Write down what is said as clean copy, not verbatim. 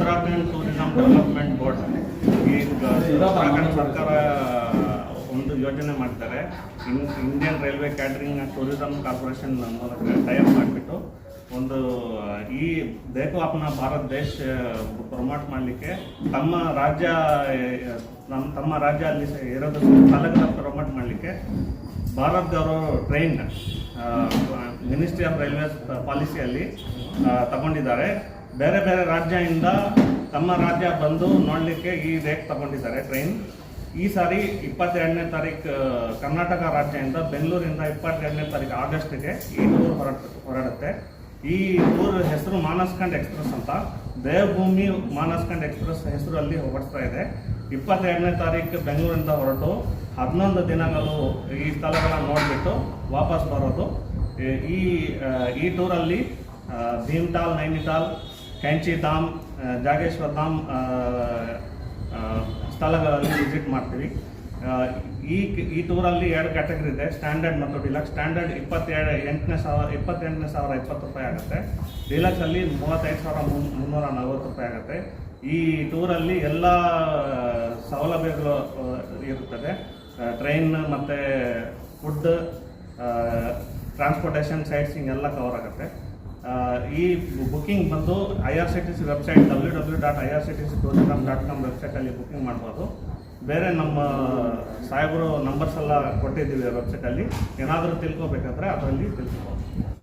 Uttarakhand tourism development board ಈಗ ಉತ್ತರಾಖಂಡ್ ಸರ್ಕಾರ ಒಂದು ಯೋಜನೆ ಮಾಡ್ತಾರೆ. Indian railway catering and tourism corporation ಮೂಲಕ ಟೈಅಪ್ ಮಾಡಿಬಿಟ್ಟು ಒಂದು ಈ ದೇಖೋ ಅಪ್ನಾ ಭಾರತ್ ದೇಶ್ ಪ್ರಮೋಟ್ ಮಾಡಲಿಕ್ಕೆ ತಮ್ಮ ರಾಜ್ಯ ಅಲ್ಲಿ ಇರೋದು ಸ್ಥಳಗಳ ಪ್ರಮೋಟ್ ಮಾಡಲಿಕ್ಕೆ ಭಾರತ್ ಅವರು ಟ್ರೈನ್ ಮಿನಿಸ್ಟ್ರಿ ಆಫ್ ರೈಲ್ವೇಸ್ ಪಾಲಿಸಿಯಲ್ಲಿ ತಗೊಂಡಿದ್ದಾರೆ. ಬೇರೆ ಬೇರೆ ರಾಜ್ಯದಿಂದ ತಮ್ಮ ರಾಜ್ಯ ಬಂದು ನೋಡಲಿಕ್ಕೆ ಈ ರೇಟ್ ತಗೊಂಡಿದ್ದಾರೆ ಟ್ರೈನ್. ಈ ಸಾರಿ 22ನೇ ತಾರೀಕು ಕರ್ನಾಟಕ ರಾಜ್ಯದಿಂದ ಬೆಂಗಳೂರಿಂದ 22ನೇ ತಾರೀಕು ಆಗಸ್ಟ್ಗೆ ಈ ಟೂರ್ ಹೊರಡುತ್ತೆ. ಈ ಟೂರ್ ಹೆಸರು ಮಾನಸ್ಖಂಡ್ ಎಕ್ಸ್ಪ್ರೆಸ್ ಅಂತ, ದೇವಭೂಮಿ ಮಾನಸ್ಖಂಡ್ ಎಕ್ಸ್ಪ್ರೆಸ್ ಹೆಸರಲ್ಲಿ ಹೊರಡ್ತಾ ಇದೆ. 22ನೇ ತಾರೀಕು ಬೆಂಗಳೂರಿಂದ ಹೊರಟು 11 ದಿನಗಳು ಈ ಸ್ಥಳಗಳನ್ನು ನೋಡಿಬಿಟ್ಟು ವಾಪಸ್ ಬರೋದು. ಈ ಟೂರಲ್ಲಿ ಭೀಮ್ತಾಲ್, ನೈನಿತಾಲ್, ಕ್ಯಾಂಚಿ ಧಾಮ್, ಜಾಗೇಶ್ವರ್ ಧಾಮ್ ಸ್ಥಳಗಳಲ್ಲಿ ವಿಸಿಟ್ ಮಾಡ್ತೀವಿ. ಈ ಟೂರಲ್ಲಿ 2 ಕ್ಯಾಟಗರಿ ಇದೆ, ಸ್ಟ್ಯಾಂಡರ್ಡ್ ಮತ್ತು ಡಿಲಕ್ಸ್. ಸ್ಟ್ಯಾಂಡರ್ಡ್ 28,020 ರೂಪಾಯಿ ಆಗುತ್ತೆ. ಡಿಲಕ್ಸಲ್ಲಿ 35,340 ರೂಪಾಯಿ ಆಗುತ್ತೆ. ಈ ಟೂರಲ್ಲಿ ಎಲ್ಲ ಸೌಲಭ್ಯಗಳು ಇರುತ್ತದೆ. ಟ್ರೈನ್ ಮತ್ತು ಫುಡ್, ಟ್ರಾನ್ಸ್ಪೋರ್ಟೇಷನ್, ಸೈಟ್ ಸೀಯಿಂಗ್ ಎಲ್ಲ ಕವರ್ ಆಗುತ್ತೆ. ಈ ಬುಕ್ಕಿಂಗ್ ಬಂದು IRCTC ವೆಬ್ಸೈಟ್ www.irctctourism.com ವೆಬ್ಸೈಟಲ್ಲಿ ಬುಕ್ಕಿಂಗ್ ಮಾಡ್ಬೋದು. ಬೇರೆ ನಮ್ಮ ಸಾಹೇಬರು ನಂಬರ್ಸ್ ಎಲ್ಲ ಕೊಟ್ಟಿದ್ದೀವಿ ವೆಬ್ಸೈಟಲ್ಲಿ. ಏನಾದರೂ ತಿಳ್ಕೊಬೇಕಾದ್ರೆ ಅದರಲ್ಲಿ ತಿಳ್ಕೊಬೋದು.